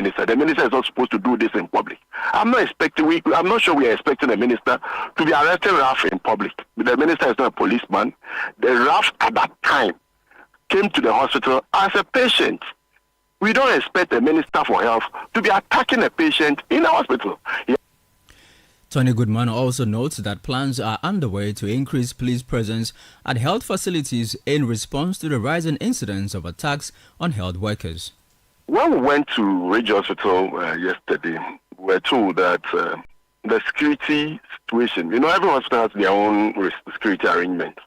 minister. The minister is not supposed to do this in public. I'm not sure we are expecting the minister to be arresting Raf in public. The minister is not a policeman. The Raf at that time came to the hospital as a patient. We don't expect the Minister for Health to be attacking a patient in a hospital. Tony Goodman also notes that plans are underway to increase police presence at health facilities in response to the rising incidents of attacks on health workers. When we went to Ridge Hospital yesterday, we were told that the security situation, every hospital has their own security arrangement,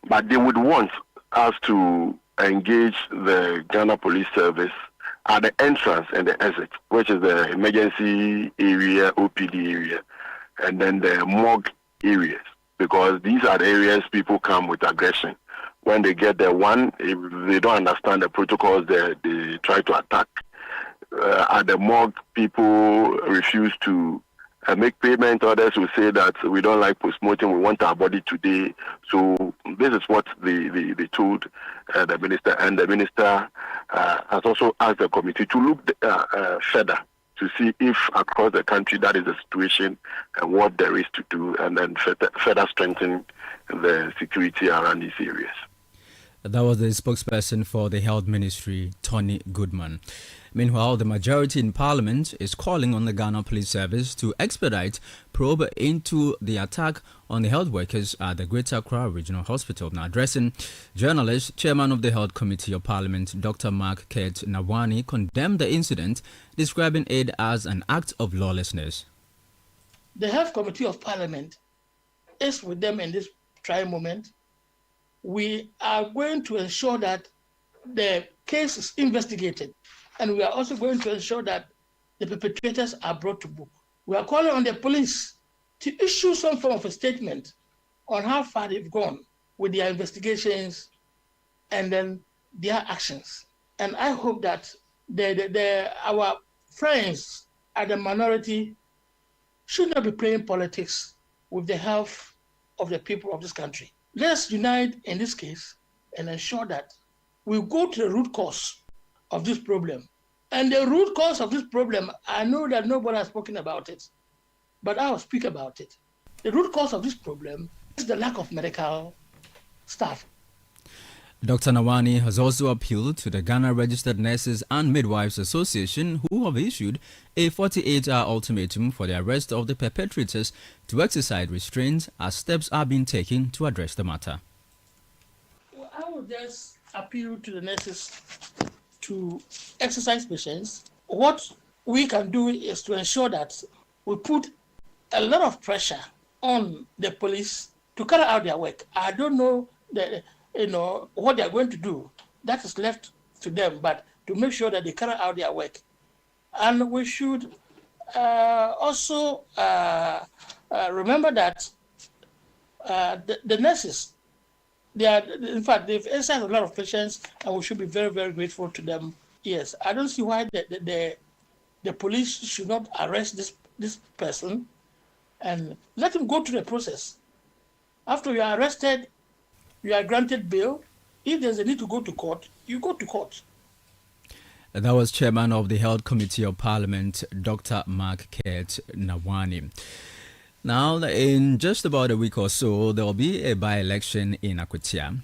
but they would want us to engage the Ghana Police Service at the entrance and the exit, which is the emergency area, OPD area, and then the morgue areas, because these are the areas people come with aggression. When they get there, if they don't understand the protocols, they try to attack. At the morgue, people refuse to make payment. Others will say that we don't like post-mortem, we want our body today. So this is what they told the minister, and the minister has also asked the committee to look further to see if across the country that is the situation and what there is to do, and then further strengthen the security around these areas. That was the spokesperson for the Health Ministry, Tony Goodman. Meanwhile, the majority in Parliament is calling on the Ghana Police Service to expedite probe into the attack on the health workers at the Greater Accra Regional Hospital. Now, addressing journalists, Chairman of the Health Committee of Parliament, Dr. Mark Kate Nawani, condemned the incident, describing it as an act of lawlessness. The Health Committee of Parliament is with them in this trying moment. We are going to ensure that the case is investigated, and we are also going to ensure that the perpetrators are brought to book. We are calling on the police to issue some form of a statement on how far they've gone with their investigations and then their actions. And I hope that our friends at the minority should not be playing politics with the health of the people of this country. Let's unite in this case and ensure that we go to the root cause of this problem. And the root cause of this problem, I know that nobody has spoken about it, but I will speak about it. The root cause of this problem is the lack of medical staff. Dr. Nawani has also appealed to the Ghana Registered Nurses and Midwives Association, who have issued a 48-hour ultimatum for the arrest of the perpetrators to exercise restraint as steps are being taken to address the matter. Well, I would just appeal to the nurses to exercise patience. What we can do is to ensure that we put a lot of pressure on the police to carry out their work. I don't know what they are going to do. That is left to them, but to make sure that they carry out their work. And we should also remember that the nurses, they've exercised a lot of patience, and we should be very, very grateful to them. Yes, I don't see why the police should not arrest this person and let him go through the process. After you are arrested, you are granted bail. If there's a need to go to court, you go to court. That was Chairman of the Health Committee of Parliament, Dr. Mark Kate Nawani. Now, in just about a week or so, there will be a by-election in Akwatia.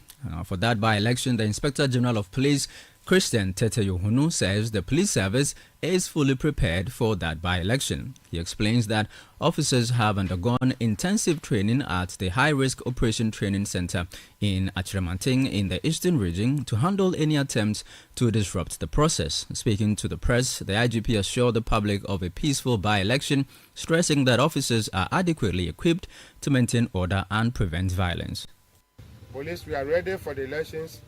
For that by-election, the Inspector General of Police, Christian Tete Yohunu, says the police service is fully prepared for that by-election. He explains that officers have undergone intensive training at the High-Risk Operation Training Center in Achremanting in the Eastern Region to handle any attempts to disrupt the process. Speaking to the press, the IGP assured the public of a peaceful by-election, stressing that officers are adequately equipped to maintain order and prevent violence. Police, we are ready for the elections.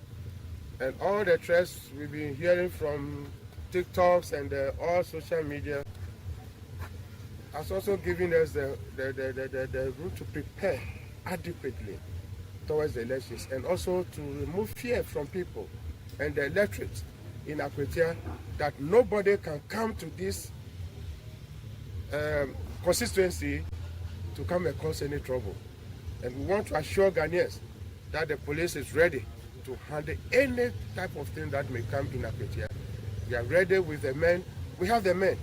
And all the threats we've been hearing from TikToks and all social media has also given us the room to prepare adequately towards the elections, and also to remove fear from people and the electorate in Akwatia that nobody can come to this constituency to come and cause any trouble. And we want to assure Ghanaians that the police is ready to handle any type of thing that may come in Akwatia. We are ready with the men we have the men.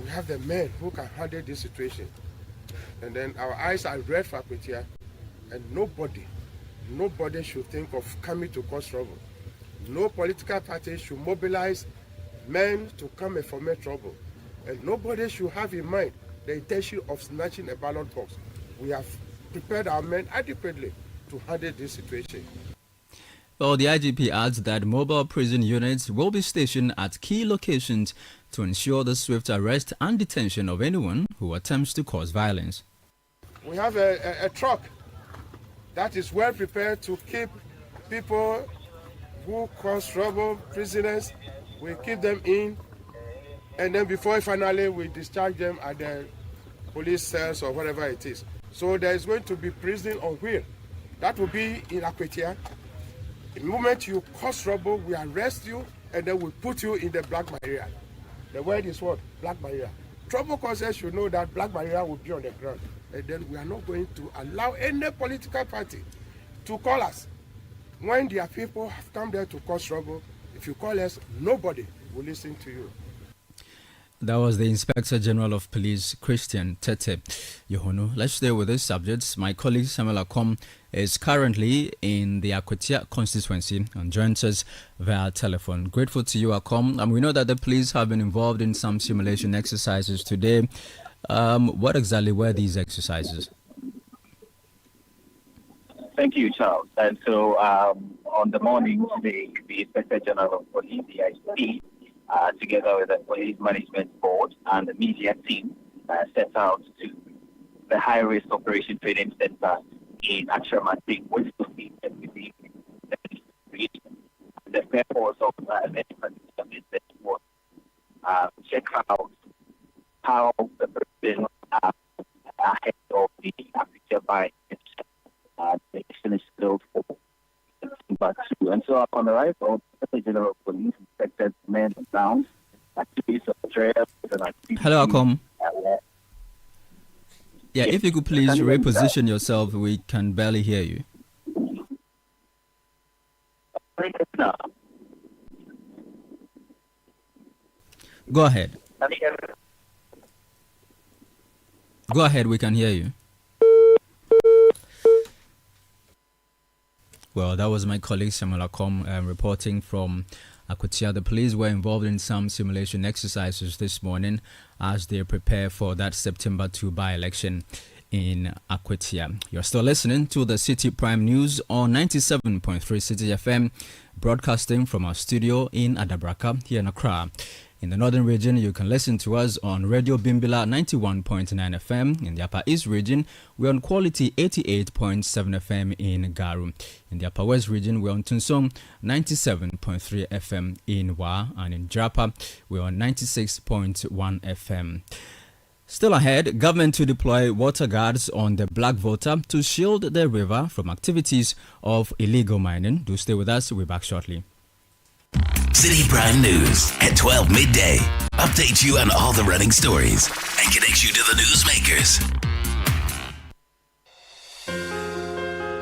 We have the men who can handle this situation. And then our eyes are red for Akwetia, and nobody should think of coming to cause trouble. No political party should mobilize men to come and foment trouble. And nobody should have in mind the intention of snatching a ballot box. We have prepared our men adequately to handle this situation. Well, the IGP adds that mobile prison units will be stationed at key locations to ensure the swift arrest and detention of anyone who attempts to cause violence. We have a truck that is well prepared to keep people who cause trouble, prisoners. We keep them in, and then before finally we discharge them at the police cells or whatever it is. So there is going to be prison on wheel. That will be in Akwetia. The moment you cause trouble, we arrest you and then we put you in the black barrier. The word is what? Black barrier. Trouble causers should know that black barrier will be on the ground. And then we are not going to allow any political party to call us. When their people have come there to cause trouble, if you call us, nobody will listen to you. That was the Inspector General of Police, Christian Tete Yohonu. Let's stay with these subjects. My colleague Samuel Akom is currently in the Akwetia constituency and joins us via telephone. Grateful to you, Akom. And we know that the police have been involved in some simulation exercises today. What exactly were these exercises? Thank you, Charles. And so on the morning today, the Inspector General of Police, the IGP, together with the Police Management Board and the media team, set out to the High-Risk Operation Training Center in Akshamati, which will be the purpose of the visit was check out how the person ahead of the Africa by the election is scheduled for September 2. And so upon the arrival, the General of Police inspected men down activities of trails and activities. Hello, Akom. Yeah, if you could please reposition yourself, we can barely hear you. Go ahead. Go ahead, we can hear you. Well, that was my colleague Samuel Akom reporting from Akwetia. The police were involved in some simulation exercises this morning as they prepare for that September 2 by-election in Akwetia. You're still listening to the Citi Prime News on 97.3 Citi FM, broadcasting from our studio in Adabraka here in Accra. In the northern region, you can listen to us on Radio Bimbila 91.9 FM. In the Upper East region, we're on Quality 88.7 FM in Garu. In the Upper West region, we're on Tunsong 97.3 FM in Wa. And in Japa, we're on 96.1 FM. Still ahead, government to deploy water guards on the Black Volta to shield the river from activities of illegal mining. Do stay with us. We'll be back shortly. Citi Prime News at 12 midday. Updates you on all the running stories and connects you to the newsmakers.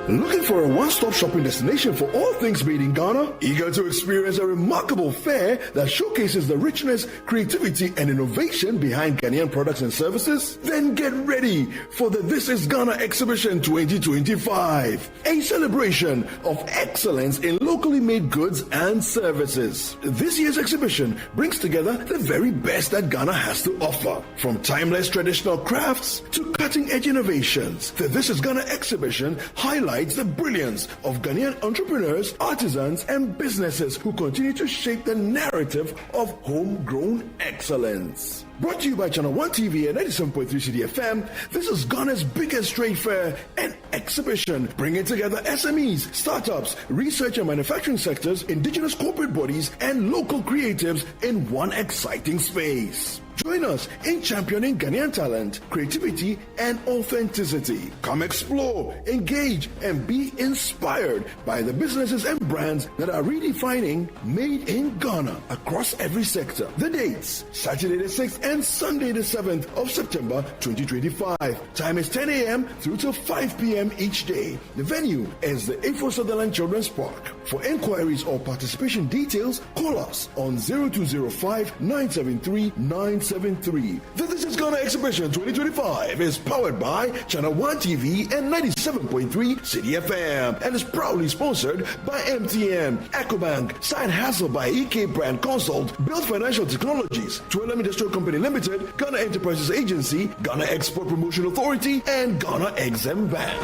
Looking for a one-stop shopping destination for all things made in Ghana? Eager to experience a remarkable fair that showcases the richness, creativity, and innovation behind Ghanaian products and services? Then get ready for the This is Ghana Exhibition 2025, a celebration of excellence in locally made goods and services. This year's exhibition brings together the very best that Ghana has to offer, from timeless traditional crafts to cutting-edge innovations. The This is Ghana Exhibition highlights the brilliance of Ghanaian entrepreneurs, artisans, and businesses who continue to shape the narrative of homegrown excellence. Brought to you by Channel 1 TV and 97.3 Citi FM, this is Ghana's biggest trade fair and exhibition, bringing together SMEs, startups, research and manufacturing sectors, indigenous corporate bodies, and local creatives in one exciting space. Join us in championing Ghanaian talent, creativity, and authenticity. Come explore, engage, and be inspired by the businesses and brands that are redefining Made in Ghana across every sector. The dates, Saturday the 6th and Sunday the 7th of September 2025. Time is 10 a.m. through to 5 p.m. each day. The venue is the Info Sutherland Children's Park. For inquiries or participation details, call us on 0205 973 973. The This Is Ghana Exhibition 2025 is powered by Channel 1 TV and 97.3 Citi FM and is proudly sponsored by MTN, EcoBank, Side Hustle by EK Brand Consult, Build Financial Technologies, Twelem Industrial Company Limited, Ghana Enterprises Agency, Ghana Export Promotion Authority, and Ghana Exim Bank.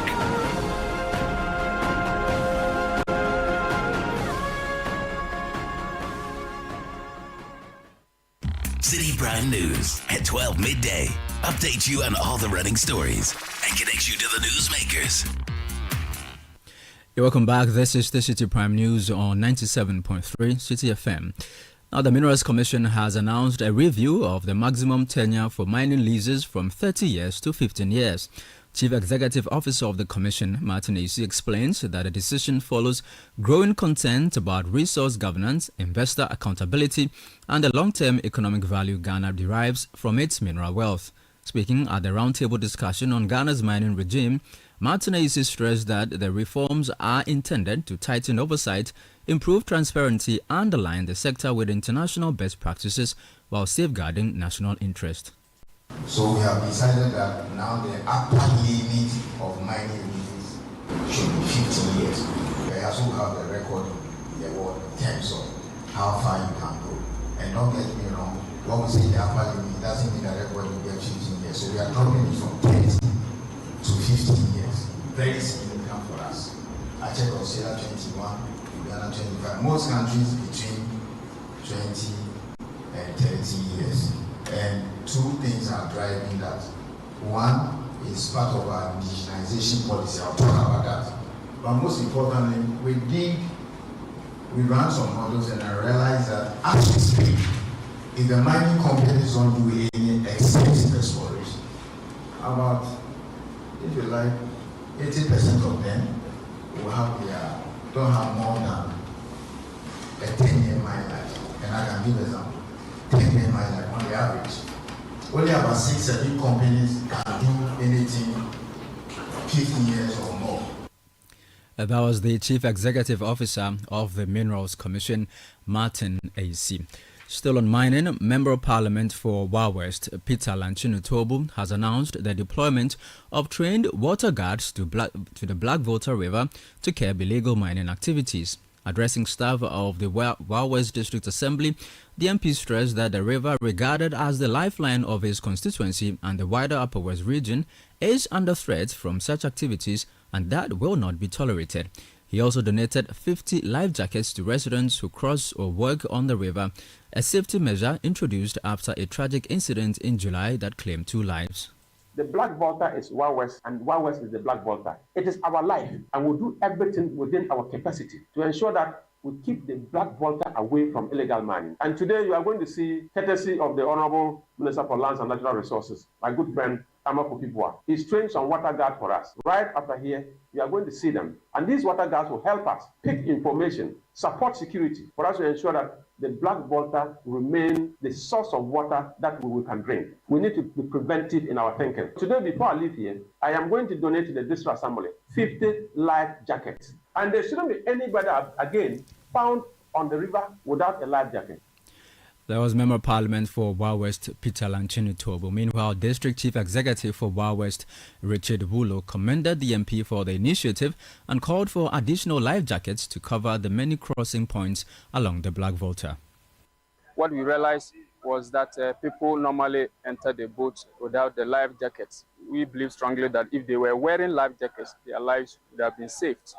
Citi Prime News at 12 midday. Update you on all the running stories and connects you to the newsmakers. You're welcome back. This is the Citi Prime News on 97.3 Citi FM. Now, the Minerals Commission has announced a review of the maximum tenure for mining leases from 30 years to 15 years. Chief Executive Officer of the Commission, Martin Esi, explains that the decision follows growing concern about resource governance, investor accountability, and the long-term economic value Ghana derives from its mineral wealth. Speaking at the roundtable discussion on Ghana's mining regime, Martin Esi stressed that the reforms are intended to tighten oversight, improve transparency, and align the sector with international best practices while safeguarding national interest. So we have decided that now the upper limit of mining leases should be 15 years. We also have the record in the world in terms of how far you can go. And don't get me wrong, when we say the upper limit, it doesn't mean that everybody will get 15 years. So we are dropping it from 20 to 15 years. Very significant for us. I checked Australia 21, Ghana 25. Most countries between 20 and 30 years. And two things are driving that. One is part of our indigenization policy. I'll talk about that. But most importantly, we ran some models and I realized that as we speak, if the mining companies don't do any extensive exploration, about, if you like, 80% of them will don't have more than a 10-year mine life. And I can give an example. 10-year mine life on the average. Only about 6-7 companies can do anything 15 years or more. That was the Chief Executive Officer of the Minerals Commission, Martin Esi. Still on mining, Member of Parliament for Wa West, Peter Lanchinu Tobu, has announced the deployment of trained water guards to the Black Volta River to curb illegal mining activities. Addressing staff of the Wa West District Assembly, the MP stressed that the river, regarded as the lifeline of his constituency and the wider Upper West region, is under threat from such activities and that will not be tolerated. He also donated 50 life jackets to residents who cross or work on the river, a safety measure introduced after a tragic incident in July that claimed 2 lives. The Black Volta is Wa West, and Wa West is the Black Volta. It is our life, and we'll do everything within our capacity to ensure that we keep the Black Volta away from illegal mining. And today you are going to see, courtesy of the Honorable Minister for Lands and Natural Resources, my good friend Amako Pipua. He's trained some water guards for us. Right after here, you are going to see them. And these water guards will help us pick information, support security, for us to ensure that the Black Volta remain the source of water that we can drink. We need to be preventive in our thinking. Today, before I leave here, I am going to donate to the District Assembly 50 life jackets. And there shouldn't be anybody, again, found on the river without a life jacket. There was Member of Parliament for Wa West, Peter Lanchinu Tobu. Meanwhile, District Chief Executive for Wa West, Richard Wulo, commended the MP for the initiative and called for additional life jackets to cover the many crossing points along the Black Volta. What we realized was that people normally enter the boat without the life jackets. We believe strongly that if they were wearing life jackets, their lives would have been saved.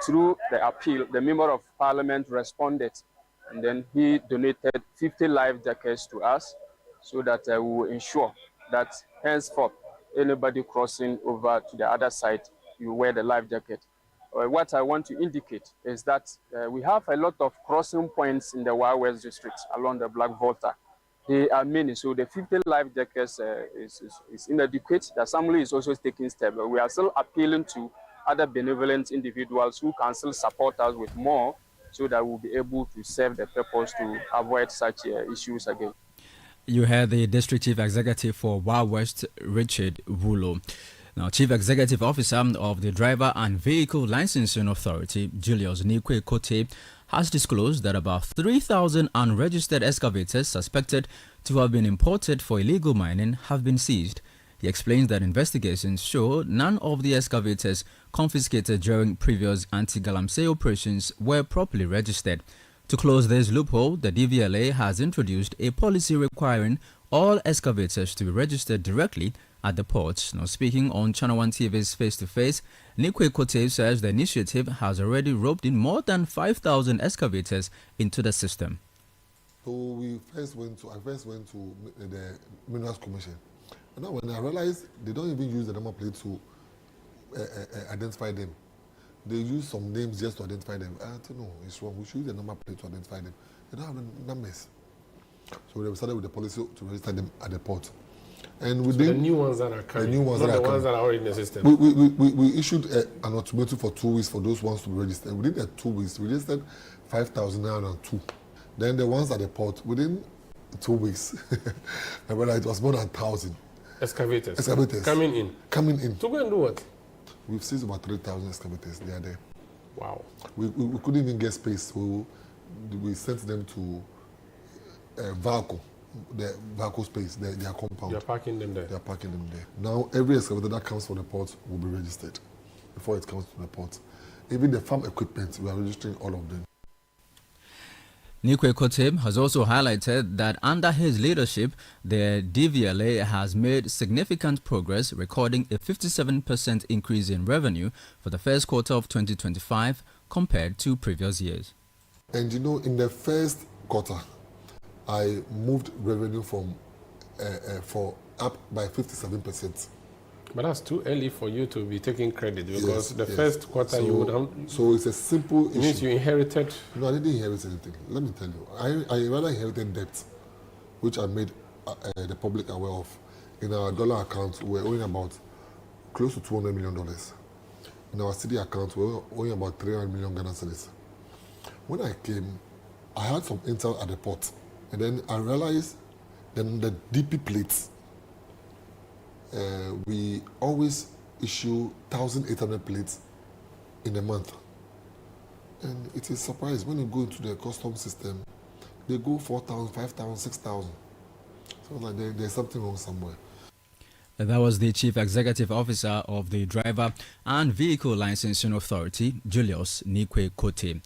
Through the appeal, the Member of Parliament responded, and then he donated 50 life jackets to us so that we will ensure that henceforth, anybody crossing over to the other side, you wear the life jacket. What I want to indicate is that we have a lot of crossing points in the Wa West district along the Black Volta. they are many. So the 50 life jackets is inadequate. The assembly is also taking steps. We are still appealing to other benevolent individuals who can still support us with more so that we'll be able to serve the purpose to avoid such issues again. You heard the District Chief Executive for Wa West, Richard Wulo. Now, Chief Executive Officer of the Driver and Vehicle Licensing Authority, Julius Nikwe Kote, has disclosed that about 3,000 unregistered excavators suspected to have been imported for illegal mining have been seized. He explains that investigations show none of the excavators confiscated during previous anti-galamsey operations were properly registered. To close this loophole, the DVLA has introduced a policy requiring all excavators to be registered directly at the ports. Now, speaking on Channel 1 TV's Face to Face, Nikwe Kote says the initiative has already roped in more than 5,000 excavators into the system. So I first went to the Minerals Commission. And now when I realized they don't even use the number plate to identify them. They use some names just to identify them. I don't know, it's wrong. We should use the number plate to identify them. They don't have the numbers. So we started with the policy to register them at the port. And so the new ones that are coming, the ones that are already in the system. We issued an ultimatum for 2 weeks for those ones to be registered. Within the 2 weeks, we registered 5,902. Then the ones at the port, within 2 weeks, I realized it was more than 1,000. Excavators coming in. To go and do what? We've seized about 3,000 excavators. They are there. Wow. We couldn't even get space, so we sent them to Valco, the Valco space, their compound. You're parking them there? They're parking them there. Now, every excavator that comes from the port will be registered before it comes to the port. Even the farm equipment, we are registering all of them. Nikwe Kote has also highlighted that under his leadership, the DVLA has made significant progress, recording a 57% increase in revenue for the first quarter of 2025 compared to previous years. And you know, in the first quarter, I moved revenue from up by 57%. But that's too early for you to be taking credit because first quarter you would have. So it's a simple issue. Means you inherited? No, I didn't inherit anything. Let me tell you. I rather inherited debt, which I made the public aware of. In our dollar account, we're owing about close to $200 million. In our Citi account, we're owing about 300 million Ghana cedis. When I came, I had some intel at the port. And then I realized then the DP plates, we always issue 1,800 plates in a month. And it is surprising when you go into the custom system, they go 4,000, 5,000, 6,000. So like there's something wrong somewhere. That was the Chief Executive Officer of the Driver and Vehicle Licensing Authority, Julius Nikwe Kote.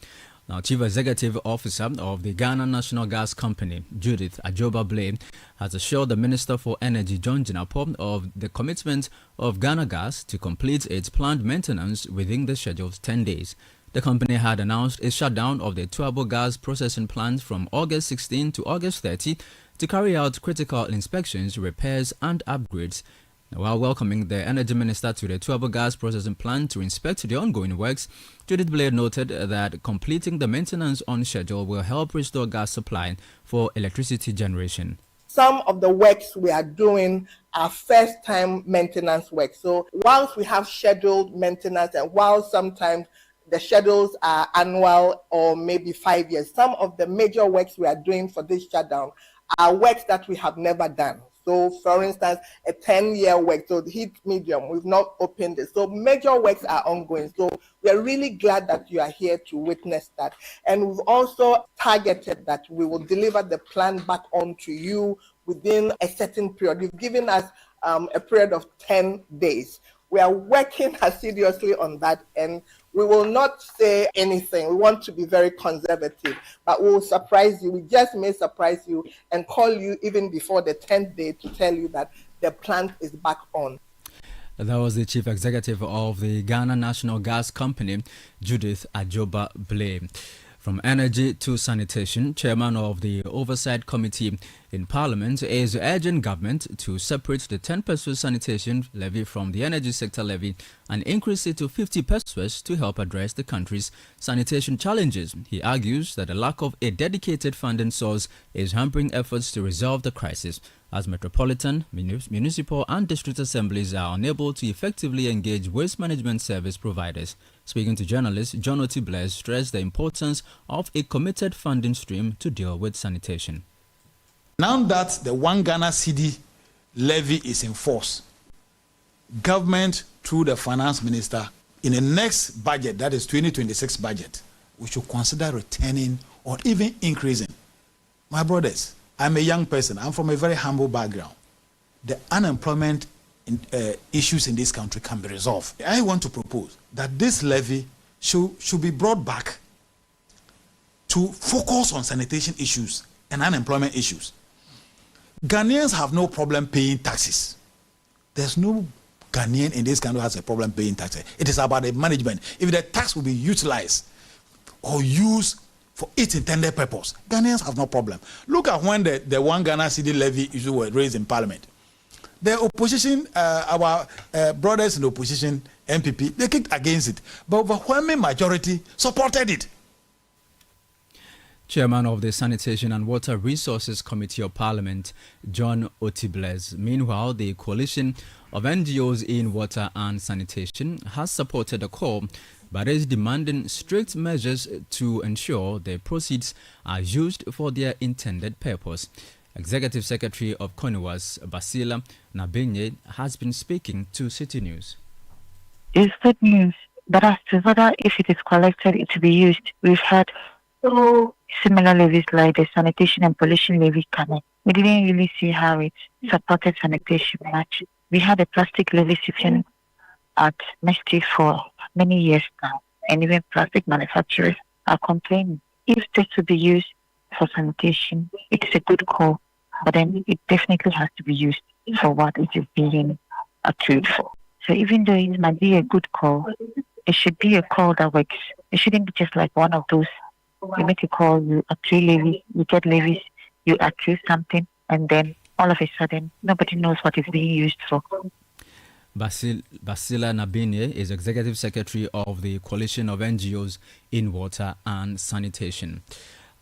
Now, Chief Executive Officer of the Ghana National Gas Company, Judith Ajoba Blay, has assured the Minister for Energy, John Jinapor, of the commitment of Ghana Gas to complete its planned maintenance within the scheduled 10 days. The company had announced a shutdown of the Tuabo gas processing plant from August 16 to August 30 to carry out critical inspections, repairs and upgrades. While welcoming the Energy Minister to the Tuabo gas processing plant to inspect the ongoing works, Judith Blade noted that completing the maintenance on schedule will help restore gas supply for electricity generation. Some of the works we are doing are first-time maintenance work. So whilst we have scheduled maintenance and while sometimes the schedules are annual or maybe 5 years, some of the major works we are doing for this shutdown are works that we have never done. So, for instance, a 10-year work, so the heat medium, we've not opened it. So major works are ongoing. So we are really glad that you are here to witness that. And we've also targeted that we will deliver the plan back on to you within a certain period. You've given us a period of 10 days. We are working assiduously on that, and we will not say anything. We want to be very conservative, but we will surprise you. We just may surprise you and call you even before the 10th day to tell you that the plant is back on. That was the Chief Executive of the Ghana National Gas Company, Judith Ajoba Blay. From energy to sanitation, Chairman of the Oversight Committee in Parliament is urging government to separate the 10 pesos sanitation levy from the energy sector levy and increase it to 50 pesos to help address the country's sanitation challenges. He argues that the lack of a dedicated funding source is hampering efforts to resolve the crisis, as metropolitan, municipal and district assemblies are unable to effectively engage waste management service providers. Speaking to journalists, John Otibles stressed the importance of a committed funding stream to deal with sanitation. Now that the 1 Ghana Cedi levy is in force, government through the finance minister in the next budget, that is 2026 budget, we should consider returning or even increasing. My brothers, I'm a young person. I'm from a very humble background. The unemployment issues in this country can be resolved. I want to propose that this levy should be brought back to focus on sanitation issues and unemployment issues. Ghanaians have no problem paying taxes. There's no Ghanaian in this country who has a problem paying taxes. It is about the management. If the tax will be utilized or used for its intended purpose, Ghanaians have no problem. Look at when the 1 Ghana Cedi levy issue was raised in Parliament. The opposition, our brothers in the opposition, MPP, they kicked against it, but overwhelming majority supported it. Chairman of the Sanitation and Water Resources Committee of Parliament, John Otibles. Meanwhile, the coalition of NGOs in water and sanitation has supported the call, but is demanding strict measures to ensure the proceeds are used for their intended purpose. Executive Secretary of CONUWAS, Basila Nabenye, has been speaking to Citi News. It's good news, but as to whether if it is collected, it will be used, we've had similar levies like the sanitation and pollution levy coming. We didn't really see how it supported sanitation much. We had a plastic levy sitting at Mesty for many years now, and even plastic manufacturers are complaining. If this will be used for sanitation, it is a good call, but then it definitely has to be used for what it is being accrued for. So even though it might be a good call, it should be a call that works. It shouldn't be just like one of those. You make a call, you accrue levies, you get levies, you accrue something, and then all of a sudden, nobody knows what it's being used for. Basila Nabinye is Executive Secretary of the Coalition of NGOs in Water and Sanitation.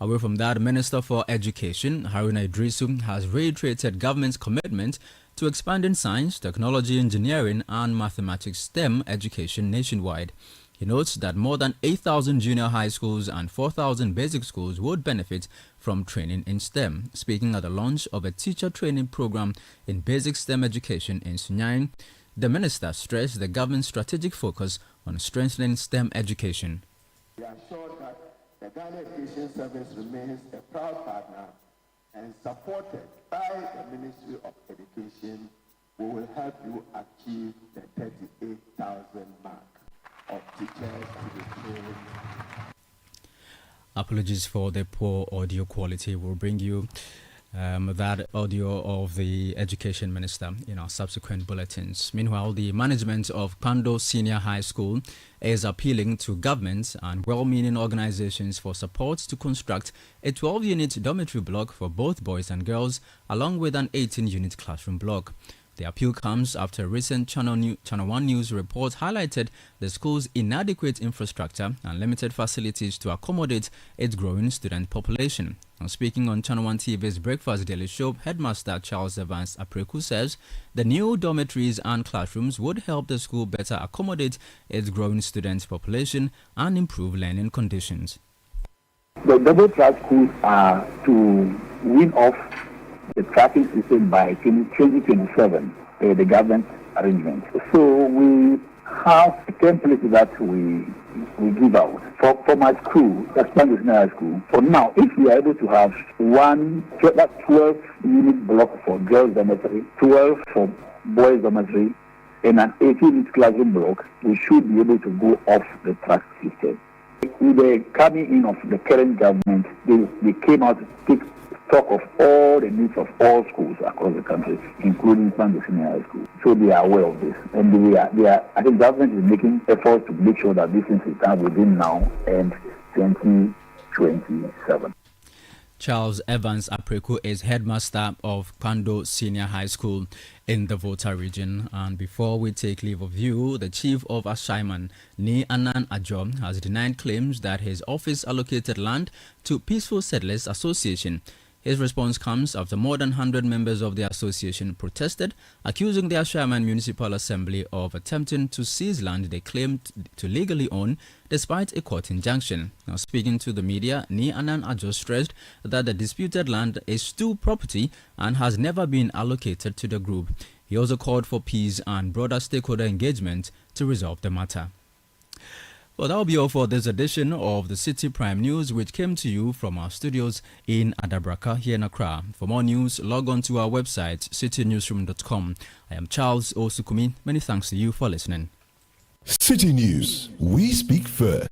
Away from that, Minister for Education, Haruna Idrisu, has reiterated government's commitment to expanding science, technology, engineering, and mathematics STEM education nationwide. He notes that more than 8,000 junior high schools and 4,000 basic schools would benefit from training in STEM. Speaking at the launch of a teacher training program in basic STEM education in Sunyani, the minister stressed the government's strategic focus on strengthening STEM education. We are sure that the Ghana Education Service remains a proud partner and supported by the Ministry of Education. We will help you achieve the 38,000 mark of teachers to be trained. Apologies for the poor audio quality. We'll bring you that audio of the Education Minister in our subsequent bulletins. Meanwhile, the management of Pando Senior High School is appealing to governments and well-meaning organizations for support to construct a 12-unit dormitory block for both boys and girls, along with an 18-unit classroom block. The appeal comes after a recent Channel 1 News report highlighted the school's inadequate infrastructure and limited facilities to accommodate its growing student population. Now, speaking on Channel 1 TV's Breakfast Daily Show, Headmaster Charles Evans Apreku says the new dormitories and classrooms would help the school better accommodate its growing student population and improve learning conditions. The double track schools are to win off the tracking system by 2027, the government arrangement. So we have a template that we give out. For my school, that's Pando Senior High School, for now, if we are able to have 12-unit block for girls dormitory, 12 for boys dormitory, and an 18-unit classroom block, we should be able to go off the track system. With the coming in of the current government, they came out to take stock of all the needs of all schools across the country, including Pando Senior High School. So they are aware of this, and they are. I think government is making efforts to make sure that this things is done within now and 20 27. Charles Evans Apreko is headmaster of Pando Senior High School in the Volta region. And before we take leave of you, the chief of Ashaiman, Ni Anan Ajo, has denied claims that his office allocated land to Peaceful Settlers Association. His response comes after more than 100 members of the association protested, accusing the Ashaiman Municipal Assembly of attempting to seize land they claimed to legally own despite a court injunction. Now, speaking to the media, Ni Anan Ajo stressed that the disputed land is still property and has never been allocated to the group. He also called for peace and broader stakeholder engagement to resolve the matter. Well, that will be all for this edition of the Citi Prime News, which came to you from our studios in Adabraka here in Accra. For more news, log on to our website, citinewsroom.com. I am Charles Osukumi. Many thanks to you for listening. Citi News, we speak first.